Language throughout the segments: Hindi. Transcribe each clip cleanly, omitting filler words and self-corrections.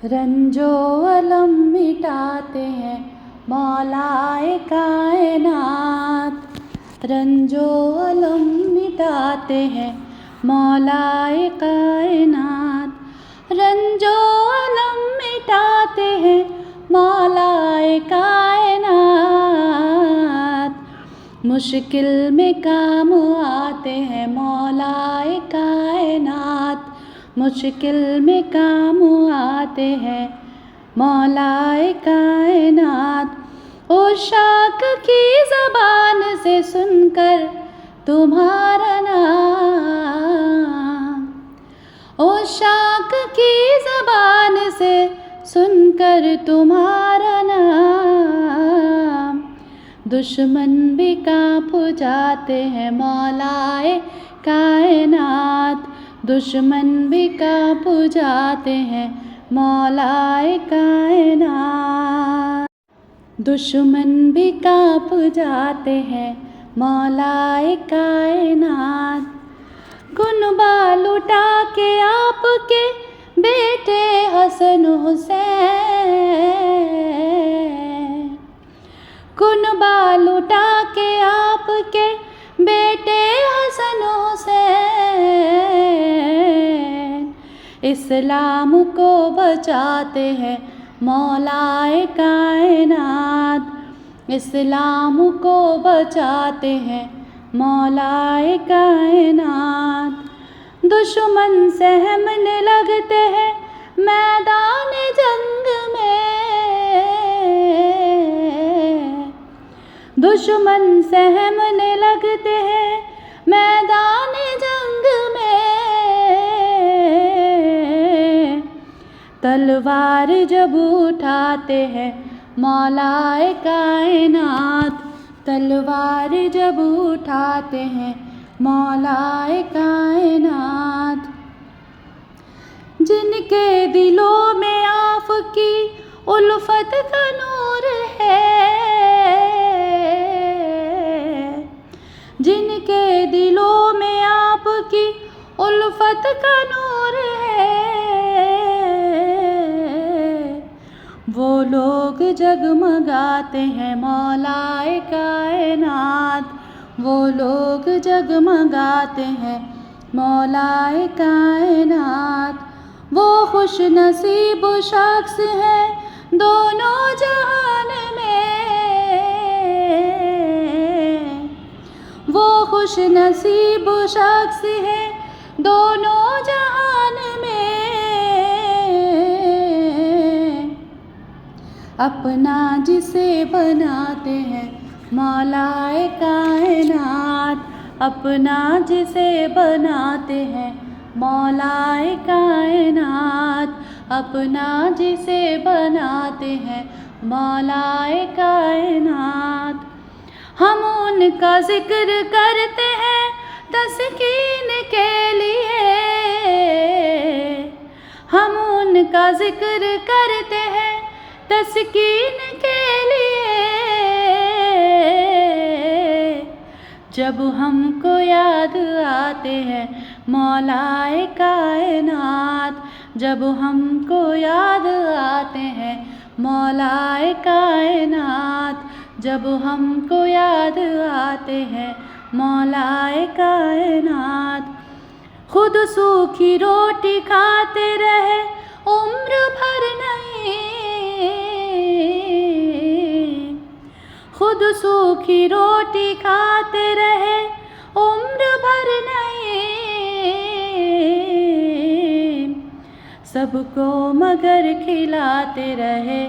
रंजो अलम मिटाते हैं मौलाए कायनात। रंजो अलम मिटाते हैं मौलाए कायनात। रंजो अलम मिटाते हैं मौलाए कायनात। मुश्किल में काम आते हैं मौलाए कायनात। मुश्किल में काम आते हैं मौलाए कायनात। ओ शाक की ज़बान से सुनकर तुम्हारा नाम, ओ शाक की ज़बान से सुनकर तुम्हारा नाम। दुश्मन भी काँप जाते हैं मौलाए कायनात। दुश्मन भी काँप जाते हैं मौलाए कायनात। दुश्मन भी काँप जाते हैं मौलाए कायनात। कुनबाल उठा के आपके बेटे हसन हुसैन, कुनबाल उठा के आपके बेटे हसन हुसैन। इस्लाम को बचाते हैं मौलाए कायनात। इस्लाम को बचाते हैं मौलाए कायनात। दुश्मन सहमने लगते हैं मैदान जंग में, दुश्मन सहमने लगते हैं मैदान जंग में। तलवार जब उठाते हैं मौलाए कायनात। तलवार जब उठाते हैं मौलाए कायनात। जिनके दिलों में आपकी उल्फत का नूर है, जिनके दिलों में आपकी उल्फत का नूर है, वो लोग जगमगाते हैं मौलाए कायनात। वो लोग जगमगाते हैं मौलाए कायनात। वो खुश नसीब शख्स है दोनों जहान में, वो खुश नसीब शख्स है दोनों जहान में। अपना जिसे बनाते हैं मौलाए कायनात। अपना जिसे बनाते हैं मौलाए कायनात। अपना जिसे बनाते हैं मौलाए कायनात। हम उनका जिक्र करते हैं तस्कीन के लिए, हम उनका जिक्र करते हैं तस्कीन के लिए। जब हमको याद आते हैं मौलाए कायनात। जब हमको याद आते हैं मौलाए कायनात। जब हमको याद आते हैं मौलाए कायनात। खुद सूखी रोटी खाते रहे उम्र भर नहीं, खुद सूखी रोटी खाते रहे उम्र भर नहीं। सबको मगर खिलाते रहे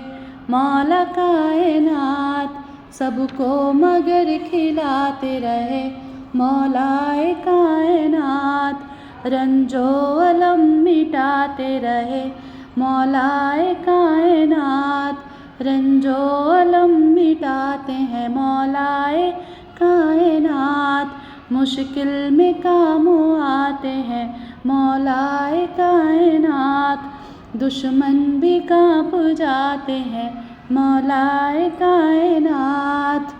मौला कायनात। सबको मगर खिलाते रहे मौलाए कायनात। रंजो अलम मिटाते रहे मौलाए कायनात। रंजो अलम मिटाते हैं मौलाए कायनात। मुश्किल में काम आते हैं मौलाए कायनात। दुश्मन भी काँप जाते हैं मौलाए कायनात।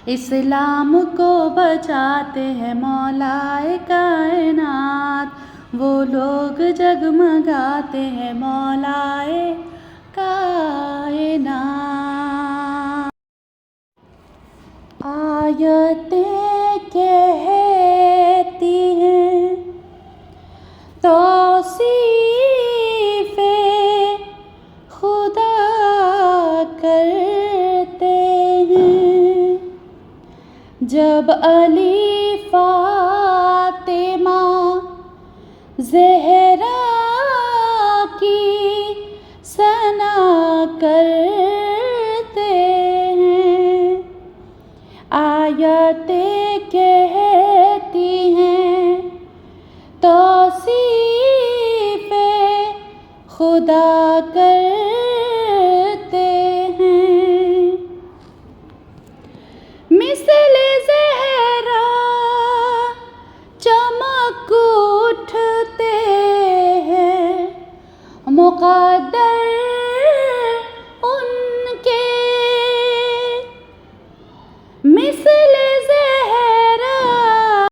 इस्लाम को बचाते हैं मौलाए कायनात। वो लोग जगमगाते हैं मौलाए कायनात। आयतें कहती हैं तौसीफ़े खुदा करते हैं। जब अली फातिमा ज़हरा की सना करते हैं। आयतें कहती हैं तौसीफ़े खुदा करते हैं। मिसले ज़हरा चमक उठते हैं, मुक़द्दर